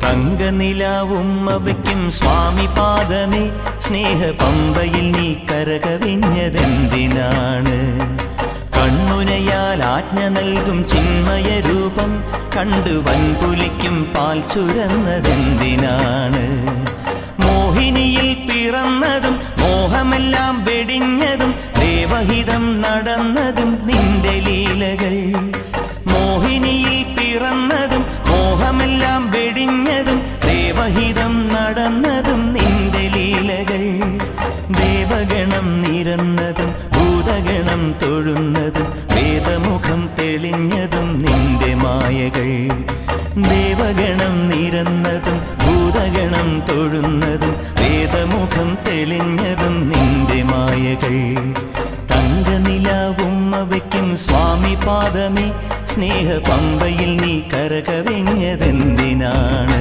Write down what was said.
തങ്കനിലാവുമ്മ വയ്ക്കും സ്വാമി പാദമേ, സ്നേഹ പമ്പയിൽ നീ കരകവിഞ്ഞതെന്തിനാണ്? കണ്ണുനയാൽ ആജ്ഞ നൽകും ചിന്മയ രൂപം കണ്ടു വൻപുലിക്കും പാൽ ചുരന്നതെന്തിനാണ്? മോഹിനിയിൽ പിറന്നതും മോഹമെല്ലാം വെടിഞ്ഞതും ദേവഹിതം നടന്നതും നിന്റെ ലീലകൾ. മോഹിനിയിൽ പിറന്നതും മോഹമെല്ലാം വെടിഞ്ഞതും ദേവഹിതം നടന്നതും നിന്റെ ലീലകൾ. ദേവഗണം നിരന്നതും ഭൂതഗണം തൊഴുന്നതും വേദമുഖം തെളിഞ്ഞതും നിന്റെ മായകൾ. ദേവഗണം നിരന്നതും ഭൂതഗണം തൊഴുന്നതും വേദമുഖം തെളിഞ്ഞതും നിന്റെ മായകൾ. തങ്കനിലാവുമ്മ വയ്ക്കും സ്വാമി പാദമേ, സ്നേഹ പമ്പയിൽ നീ കരകവിഞ്ഞതെന്തിനാണ്?